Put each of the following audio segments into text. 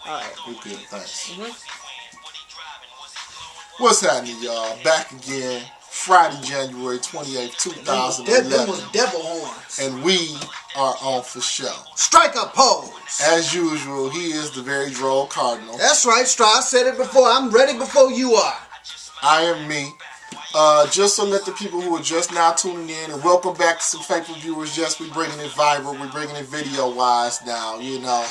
Alright. We good, thanks. What's happening, y'all? Back again. Friday, January 28th, 2011. That was devil horns. And we are on for show. Strike a pose. As usual, he is the very droll Cardinal. That's right, I said it before. I'm ready before you are. I am me. Just to let the people who are just now tuning in, and welcome back to some faithful viewers. Yes, we're bringing it viral. We're bringing it video-wise now, you know.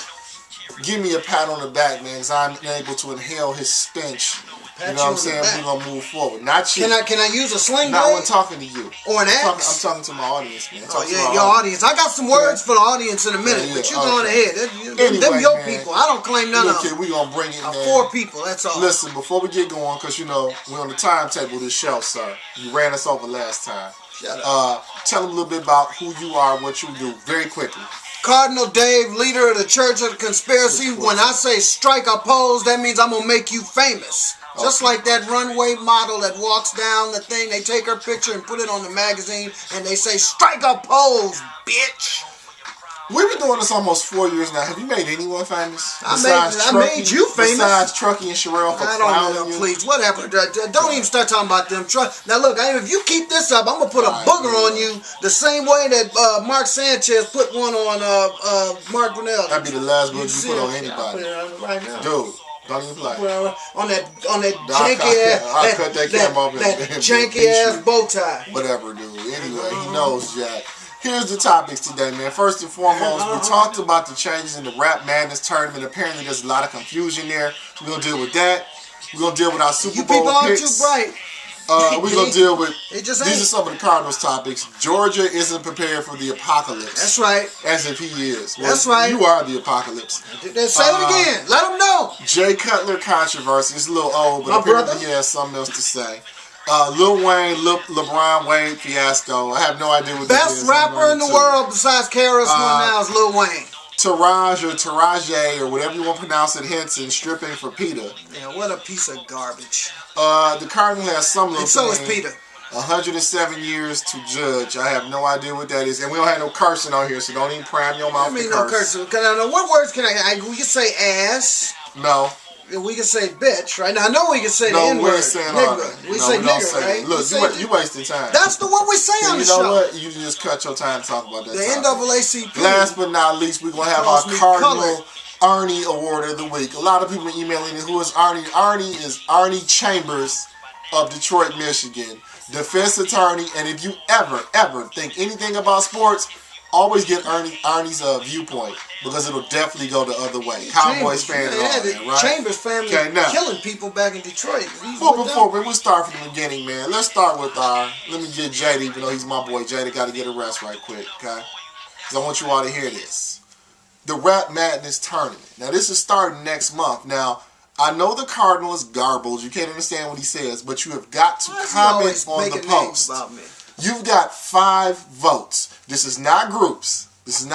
Give me a pat on the back, man, because I'm able to inhale his stench. You know what I'm saying? We're going to move forward. Not you. Can I use a sling blade? No, I'm talking to you. Or an axe? I'm talking to my audience, man. Oh, yeah, your audience. I got some words for the audience in a minute, but you go on ahead. Them your people. I don't claim none of them. Okay, we're going to bring it, man. 4 people, that's all. Listen, before we get going, because, you know, we're on the timetable of this show, sir. You ran us over last time. Shut up. Tell them a little bit about who you are and what you do, very quickly. Cardinal Dave, leader of the Church of the Conspiracy. When I say strike a pose, that means I'm going to make you famous. Just like that runway model that walks down the thing, they take her picture and put it on the magazine, and they say, strike a pose, bitch. We've been doing this almost 4 years now. Have you made anyone famous? I made you famous. Besides Truckee and Sherelle for clowning you? Please, whatever. Don't even start talking about them. Now look, if you keep this up, I'm going to put a booger on you the same way that Mark Sanchez put one on Mark Brunel. That'd be the last booger you put on anybody. I'll put it on right now. Dude. Don't even play. On that janky ass. I'll cut that camera off. That janky ass bow tie. Whatever, dude. Anyway, he knows, Jack. Here's the topics today, man. First and foremost, we talked about the changes in the Rap Madness tournament. Apparently, there's a lot of confusion there. We're going to deal with that. We're going to deal with our Super Bowl people picks. Aren't too bright. We're going to deal with, these are some of the Cardinals topics. Georgia isn't prepared for the apocalypse. That's right. As if he is. Well, that's right. You are the apocalypse. Say it again. Let them know. Jay Cutler controversy. It's a little old, but apparently he has something else to say. Lil Wayne, LeBron Wade fiasco. I have no idea what this is. Best rapper in the world besides KRS-One now is Lil Wayne. Taraji or whatever you want to pronounce it, Henson, stripping for Peter. Yeah, what a piece of garbage. The Cardinal has some little and so is Peter. 107 years to judge. I have no idea what that is. And we don't have no cursing on here, so don't even prime your mouth to curse. No cursing. What words can I we can say ass. No. We can say bitch, right? Now, I know we can say the N-word. Nigga. We say nigga, right? Look, you wasting time. That's the one we say on the show. You know what? You just cut your time to talk about that. The NAACP. Last but not least, we're going to have our Cardinal Arnie Award of the Week. A lot of people are emailing me. Who is Arnie? Arnie is Arnie Chambers of Detroit, Michigan. Defense attorney. And if you ever think anything about sports, always get Arnie's viewpoint, because it'll definitely go the other way. Cowboys fan and all that, right? Chambers family killing people back in Detroit. Before we start from the beginning, man, let's start with let me get Jada, even though he's my boy. Jada got to get a rest right quick, okay? Because I want you all to hear this. The Rap Madness tournament. Now, this is starting next month. Now, I know the Cardinal is garbled. You can't understand what he says, but you have got to comment on the post. You've got 5 votes. This is not groups. So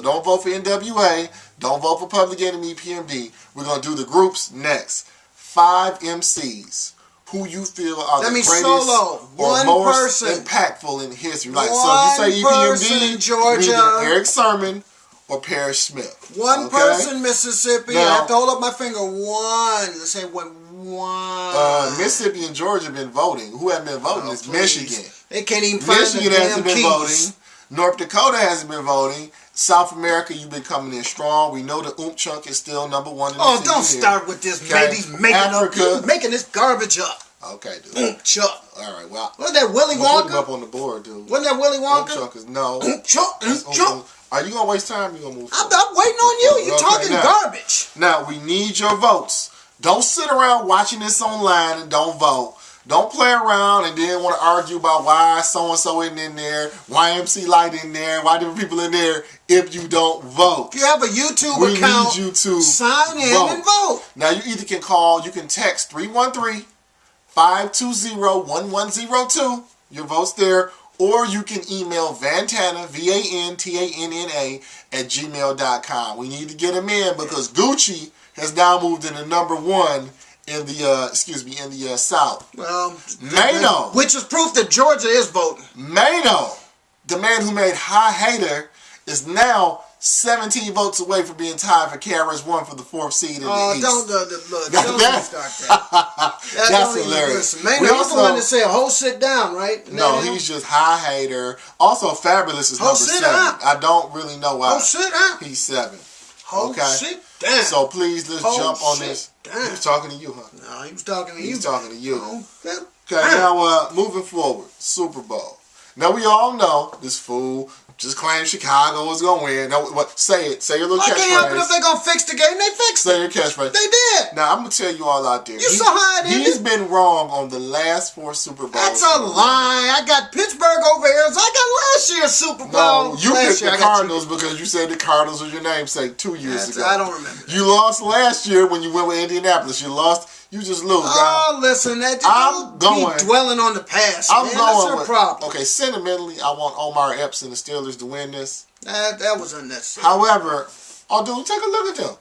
don't vote for NWA. Don't vote for Public Enemy PMD. We're going to do the groups next. 5 MCs who you feel are the greatest or most impactful in history. Like, so if you say EPMD, Georgia, Eric Sermon or Parrish Smith. One person, Mississippi. Now, I have to hold up my finger. Let's say one. Mississippi and Georgia have been voting. Who haven't been voting is Michigan. They can't even find the damn keys. Voting. North Dakota hasn't been voting. South America, you've been coming in strong. We know the Oomp Chunk is still #1 in the Oh, don't start with this. Making this garbage up. Okay, dude. Oomp Chunk. All right, well. Wasn't that Willy Wonka? Put him up on the board, dude. Wasn't that Willy Wonka? Oomp Chunk is no. Oomp Chunk. Oomp Chunk. Are you going to waste time or you going to move forward? I'm waiting on you. You're talking garbage. Now, we need your votes. Don't sit around watching this online and don't vote. Don't play around and then want to argue about why so-and-so isn't in there, why MC Light in there, why different people in there if you don't vote. If you have a YouTube account, we need you to sign in and vote. Now, you either can call, you can text 313-520-1102. Your vote's there. Or you can email Vantana, VANTANNA, @gmail.com. We need to get them in because Gucci has now moved into #1 in the South. Well, Mano, which is proof that Georgia is voting. Mano, the man who made High Hater, is now 17 votes away from being tied for KRS-One for the 4th seed in the East. Don't start that. That's hilarious. Man, he's the one that said, "Ho, sit down," right? No, he's just high hater. Also, Fabulous is number 7. I don't really know why. Ho, sit down. He's 7. Okay. Sit down. So please, let's jump on this. Down. He was talking to you, huh? No, he was talking to you. He's talking to you. Okay, now moving forward, Super Bowl. Now we all know this fool just claimed Chicago was gonna win. Now, what? Say it. Say your little catchphrase. I can't help it if they gonna fix the game. They fixed it. Say your catchphrase. They did. Now I'm gonna tell you all out there. You saw how it ended. He's been wrong on the last 4 Super Bowls. That's a lie. I got Pittsburgh over Arizona. I got last year's Super Bowl. No, you picked the Cardinals because you said the Cardinals was your namesake 2 years ago. I don't remember. You lost last year when you went with Indianapolis. You lost. You just lose. Oh, listen, I'm going. Dwelling on the past. I'm going. That's your problem. Okay, sentimentally, I want Omar Epps and the Steelers to win this. That was unnecessary. However, dude, take a look at them.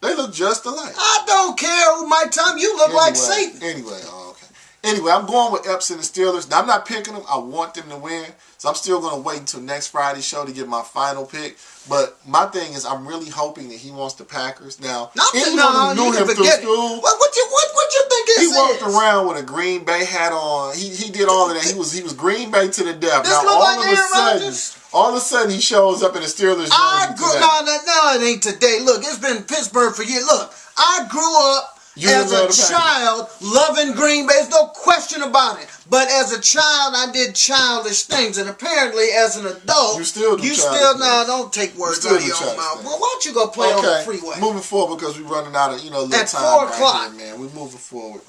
They look just alike. I don't care who my time. You look like Satan. Anyway, okay. Anyway, I'm going with Epps and the Steelers. Now, I'm not picking them. I want them to win. So I'm still going to wait until next Friday's show to get my final pick. But my thing is, I'm really hoping that he wants the Packers. Now, anyone who knew him through school, what you think this is? He walked around with a Green Bay hat on. He did all of that. He was Green Bay to the death. Now, all of a sudden, he shows up in the Steelers. No, it ain't today. Look, it's been Pittsburgh for years. Look, I grew up as a child loving Green Bay. There's no question about it. But as a child, I did childish things, and apparently, as an adult, don't take words out of your own mouth. Well, why don't you go play on the freeway? Moving forward because we're running out of little at time 4 o'clock, right here, man. We're moving forward.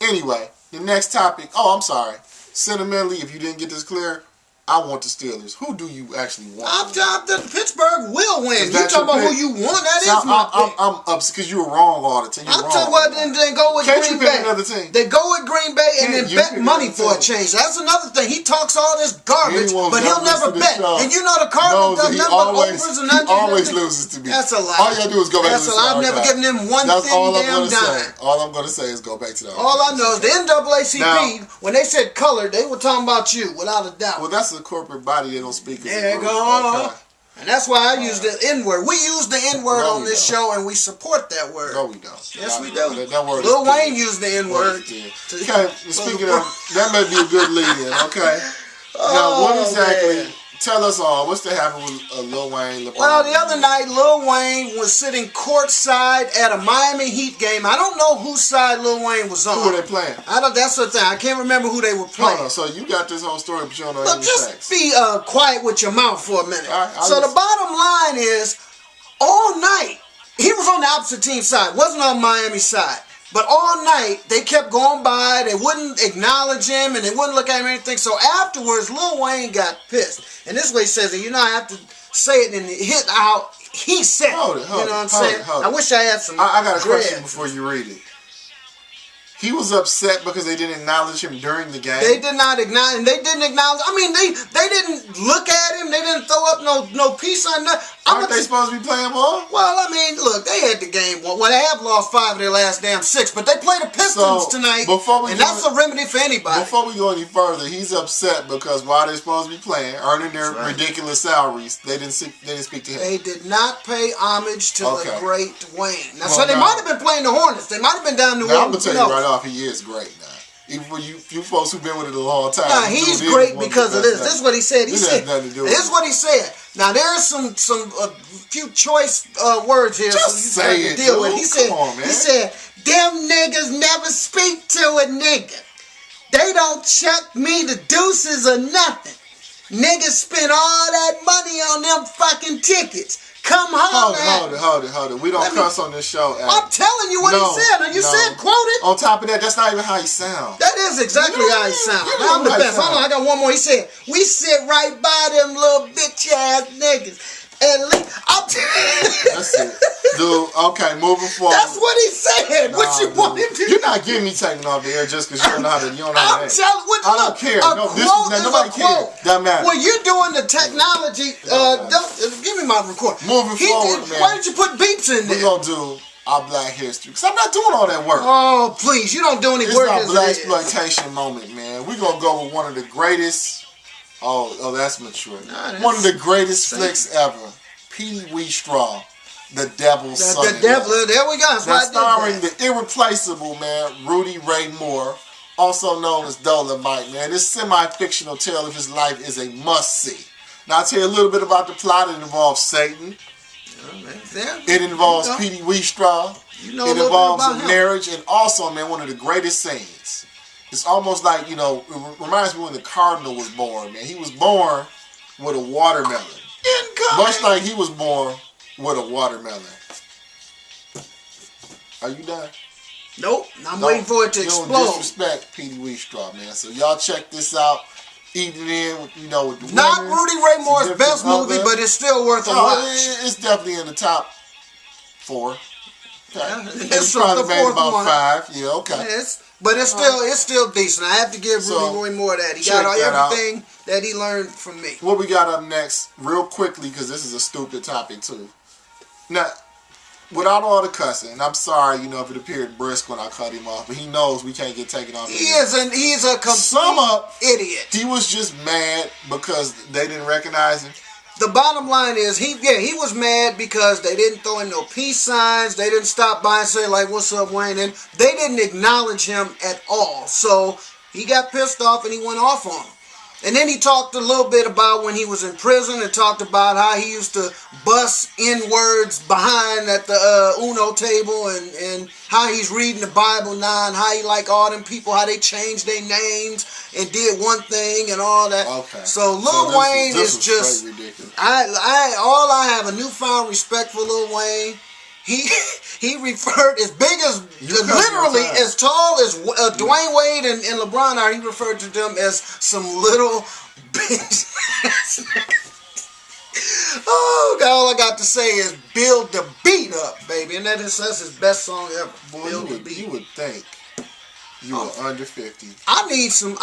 Anyway, the next topic. Oh, I'm sorry. Sentimentally, if you didn't get this clear, I want the Steelers. Who do you actually want? Pittsburgh will win. You talking about who you want? That is my pick. I'm upset because you were wrong all the time. I'm talking about then go with Green Bay. Another team? They go with Green Bay and then bet money for a change. That's another thing. He talks all this garbage, but he'll never bet. And you know the Cardinal does nothing but overs and unders. He always loses to me. That's a lie. All you gotta do is go back to the I've never given him one damn dime. All I'm gonna say is go back to the all I know is the NAACP, when they said colored, they were talking about you, without a doubt. Well, that's a corporate body they don't speak. There you go. And that's why I use the N-word. We use the N-word on this show, and we support that word. No, we don't. Yes, we do. That word Lil Wayne used the N-word. Okay, speaking of, that may be a good lead-in, okay? Now, what exactly... Tell us all, what's to happen with Lil Wayne, LeBron? Well, the other night, Lil Wayne was sitting courtside at a Miami Heat game. I don't know whose side Lil Wayne was on. Who were they playing? That's the thing. I can't remember who they were playing. No, so you got this whole story, but you don't know any facts. Just be quiet with your mouth for a minute. So the bottom line is, all night, he was on the opposite team side, wasn't on Miami's side. But all night, they kept going by, they wouldn't acknowledge him, and they wouldn't look at him or anything. So afterwards, Lil Wayne got pissed. And this way he says it, I have to say it and hit out. He said it. You know what I'm saying? I wish I had some I got a question before you read it. He was upset because they didn't acknowledge him during the game. They did not acknowledge him. They didn't acknowledge. I mean, they didn't look at him. They didn't throw up no peace on nothing. Aren't they supposed to be playing ball? Well, I mean, look, they had the game. Well, they have lost 5 of their last damn 6, but they play the Pistons tonight, and that's a remedy for anybody. Before we go any further, he's upset because while they're supposed to be playing, earning their ridiculous salaries, they didn't speak to him. They did not pay homage to the great Wayne. Now, so they might have been playing the Hornets. They might have been down New Orleans. I'm going to tell you right off, he is great now. Even for you folks who've been with it a long time. Nah, he's great because of this. This is what he said. This is what he said. Now, there's some few choice words here. Just say it, deal with. He said, them niggas never speak to a nigga. They don't chuck me the deuces or nothing. Niggas spend all that money on them fucking tickets. Come home. Hold it. We don't cuss on this show. I'm telling you what he said. And you said quote it. On top of that, that's not even how he sounds. That is exactly how he sounds. I'm the best. Hold on, I got one more. He said, we sit right by them little bitch ass niggas. At least that's it. Dude, okay, moving forward. That's what he said. What you want him to do? You're not getting me taken off the air just because you don't know how to I'm telling you, I don't care. Nobody cares. Doesn't matter. Well, you're doing the technology. Give me my record. Moving forward, man. Why did you put beeps in there? We're going to do our Black History. Because I'm not doing all that work. Oh, please. You don't do any work. It's our Black Exploitation moment, man. We're going to go with one of the greatest... Oh, that's mature. One of the greatest flicks ever. Petey Wheatstraw, the Devil's Son. The Devil. There we go. That's why I did starring that. the irreplaceable, man, Rudy Ray Moore, also known as Dolomite, man. This semi-fictional tale of his life is a must-see. Now, I'll tell you a little bit about the plot. It involves Satan. It involves Petey Wheatstraw. You know it involves a marriage, and also, man, one of the greatest scenes. It's almost like, you know, it reminds me when the Cardinal was born, man. He was born with a watermelon. Much like he was born with a watermelon. Are you done? Nope. I'm waiting for it to explode. Don't disrespect Petey Wheatstraw, man. So y'all check this out. Eat it in, with, you know, with the Not women, Rudy Ray Moore's best movie, but it's still worth a watch. It's definitely in the top 4. Okay. Yeah, it's probably made about 5. Yeah, okay. But it's still decent. I have to give Rudy Ray Moore that. He got everything that he learned from me. What we got up next, real quickly, because this is a stupid topic too. Now, without all the cussing, and I'm sorry, you know, if it appeared brisk when I cut him off, but he knows we can't get taken off. He's a complete idiot. He was just mad because they didn't recognize him. The bottom line is, he was mad because they didn't throw in no peace signs. They didn't stop by and say, like, what's up, Wayne? And they didn't acknowledge him at all. So he got pissed off and he went off on them. And then he talked a little bit about when he was in prison and talked about how he used to bust N-words behind at the Uno table and how he's reading the Bible now and how he like all them people, how they changed their names and did one thing and all that. Okay. So Lil Wayne is just, I have a newfound respect for Lil Wayne. He referred as big as, literally as tall as Dwayne Wade and LeBron are. He referred to them as some little bitch. Oh, God, all I got to say is build the beat up, baby. And that's his best song ever. Boy, you would think you were under 50. I need some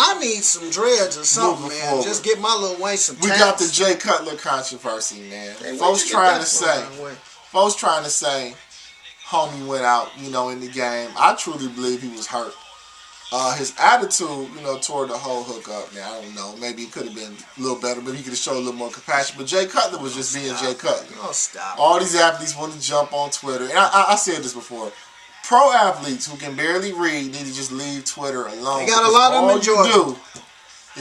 dreads or something, man. Forward. Just get my Lil Wayne some tats. We got the Jay Cutler controversy, man. Hey, Folks trying to say homie went out, you know, in the game. I truly believe he was hurt. His attitude, you know, toward the whole hookup, man, I don't know. Maybe it could have been a little better. Maybe he could have showed a little more compassion. But Jay Cutler was just being Jay Cutler. Oh, stop. All these athletes want to jump on Twitter. And I said this before. Pro athletes who can barely read need to just leave Twitter alone. They got a lot of them in Georgia. All you do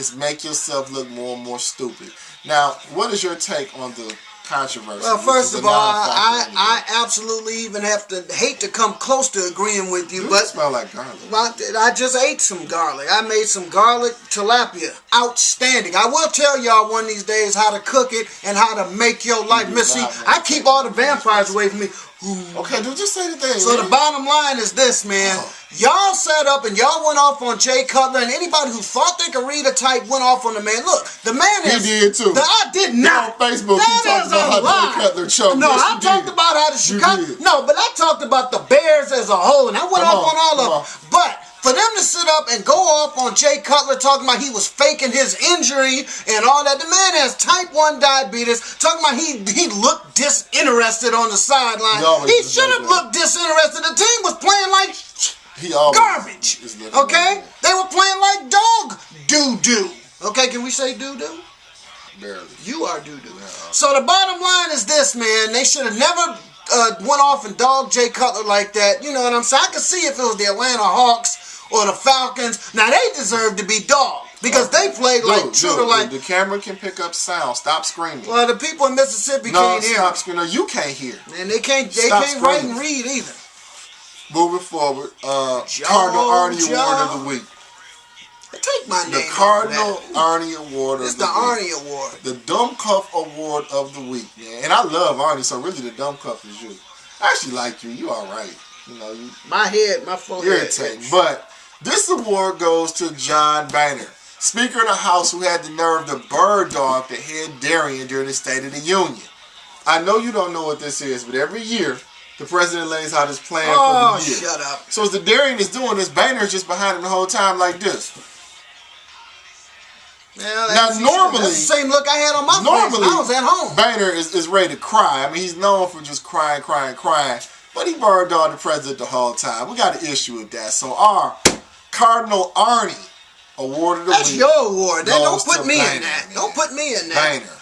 is make yourself look more and more stupid. Now, what is your take on the controversy? Well, first of all, I absolutely even hate to come close to agreeing with you, but smell like garlic. I just ate some garlic. I made some garlic tilapia. Outstanding. I will tell y'all one of these days how to cook it and how to make your life messy. I keep all the vampires away from me. Okay, dude, just say the thing. So the bottom line is this, man. Y'all sat up and y'all went off on Jay Cutler, and anybody who thought they could read a type went off on the man. Look, the man is... He did too. I did not. On Facebook, that he talked about how Jay Cutler choked. No, I talked about how the Chicago... No, but I talked about the Bears as a whole, and I went off on all of them. But for them to sit up and go off on Jay Cutler talking about he was faking his injury and all that. The man has type 1 diabetes, talking about he looked disinterested on the sideline. He should have looked disinterested. The team was playing like garbage. Okay? They were playing like dog doo-doo. Okay, can we say doo-doo? Barely. You are doo-doo. Yeah. So the bottom line is this, man. They should have never went off and dogged Jay Cutler like that. You know what I'm saying? I could see if it was the Atlanta Hawks or the Falcons. Now, they deserve to be dogged because they played like true to like... The camera can pick up sound. Stop screaming. Well, the people in Mississippi can't hear. Stop screaming. No, you can't hear. And they can't write and read either. Moving forward, Cardinal Arnie Award of the Week. Take my name. The Cardinal Arnie Award of the week. It's the Arnie Award. The Dumb Cuff Award of the week, man. And I love Arnie, so really the dumb cuff is you. I actually like you. You all right. You know, my forehead. Irritating. But this award goes to John Boehner, Speaker of the House, who had the nerve to bird dog the head Darien during the State of the Union. I know you don't know what this is, but every year, the president lays out his plan for the year. Shut up. So as the Darien is doing this, Boehner's just behind him the whole time like this. Yeah, now, normally... That's the same look I had on my face when I was at home. Boehner is ready to cry. I mean, he's known for just crying. But he bird dogged the president the whole time. We got an issue with that. So our Cardinal Arnie Award of the Week. That's your award. Don't put me in that. Don't put me in that. Boehner.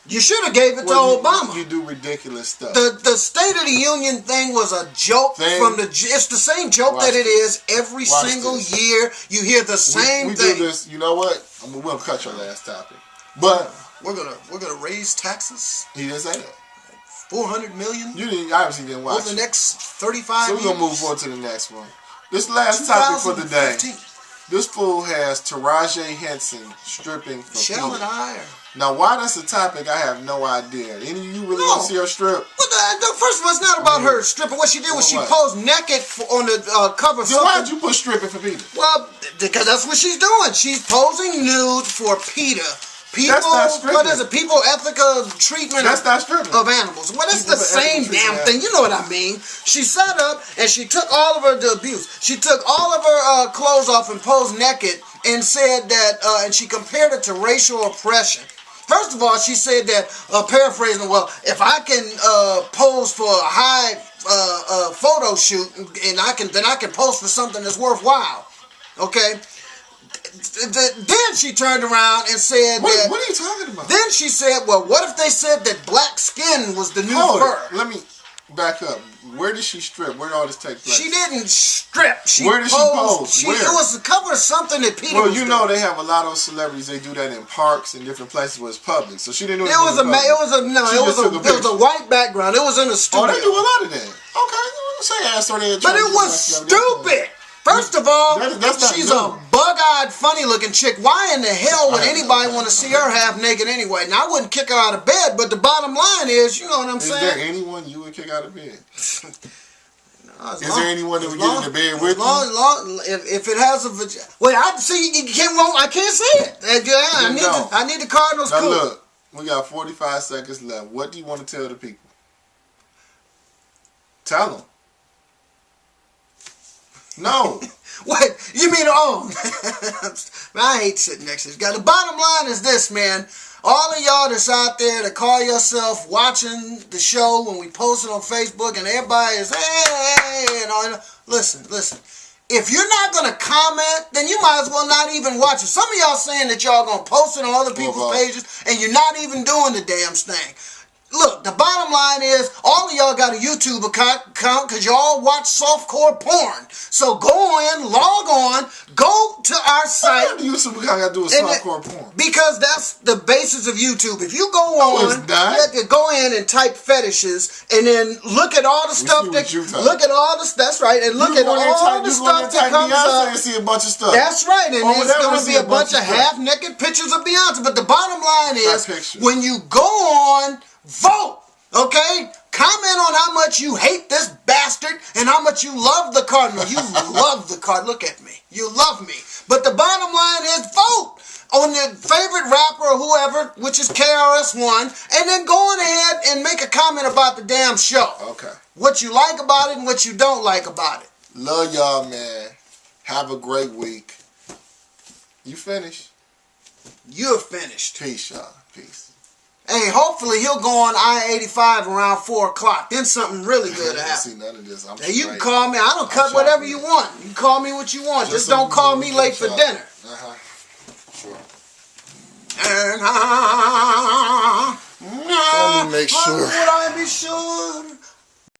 You should have gave it to Obama. You do ridiculous stuff. The State of the Union thing was a joke from the. It's the same joke that it is every single year. You hear the same thing. We do this. You know what? We'll cut your last topic, but we're gonna raise taxes. He didn't say that. 400 million. You didn't. Obviously didn't watch over the next 35 years. So we're gonna move on to the next one. This last topic for the day. This fool has Taraji Henson stripping for Shell and I are. Now, why that's a topic, I have no idea. Any of you really want to see her strip? Well, first of all, it's not about her stripping. What she did was she posed naked on the cover of something. Why'd you put stripping for Peter? Well, because that's what she's doing. She's posing nude for Peter. People, that's not stripping. What is it? People ethical treatment that's not stripping. Of animals. Well, it's the same damn thing. You know what I mean? She sat up and she took all of her abuse. She took all of her clothes off and posed naked and said that, and she compared it to racial oppression. First of all, she said that, paraphrasing, well, if I can pose for a high photo shoot, and then I can pose for something that's worthwhile. Okay. Then she turned around and said that. What are you talking about? Then she said, well, what if they said that black skin was the new fur? Let me back up. Where did she strip? Where did all this take place? She didn't strip. Where did she pose? It was the cover of something that Peter was doing. Know they have a lot of celebrities. They do that in parks and different places where it's public. So she didn't do it. It was a white background. It was in a studio. Oh, they do a lot of that. Okay, say ass or they. But it was stupid. First of all, she's a bug-eyed, funny-looking chick. Why in the hell would anybody want to see her half naked anyway? Now, I wouldn't kick her out of bed, but the bottom line is, you know what I'm saying? Is there anyone you would kick out of bed? Is there anyone that would get into bed with you? If it has a vagina. Wait, I can't say it. I need the Cardinals now look, we got 45 seconds left. What do you want to tell the people? Tell them. No. What? You mean, I hate sitting next to this guy. The bottom line is this, man. All of y'all that's out there that call yourself watching the show when we post it on Facebook and everybody is, hey, and all. Listen. If you're not going to comment, then you might as well not even watch it. Some of y'all saying that y'all going to post it on other people's pages and you're not even doing the damn thing. Look, the bottom line is, all of y'all got a YouTube account because y'all watch softcore porn. So go in, log on, go to our site. What YouTube account got to do with softcore porn? Because that's the basis of YouTube. If you go on, you have to go in and type fetishes, and then look at all the stuff that's right, and look at all the stuff that comes up. And see a bunch of stuff. That's right, and it's going to be a bunch of half-naked pictures of Beyonce. But the bottom line is, when you go on, vote, okay? Comment on how much you hate this bastard and how much you love the Cardinal. You love the Cardinal. Look at me. You love me. But the bottom line is vote on your favorite rapper or whoever, which is KRS-One, and then go on ahead and make a comment about the damn show. Okay. What you like about it and what you don't like about it. Love y'all, man. Have a great week. You finished? You're finished. Peace, y'all. Peace. Hey, hopefully he'll go on I-85 around 4 o'clock. Then something really good happen. See none of this. Hey, you can call me. I don't cut whatever you want. You can call me what you want. Just don't call me late for dinner. Sure. And let me make sure. Would I be sure?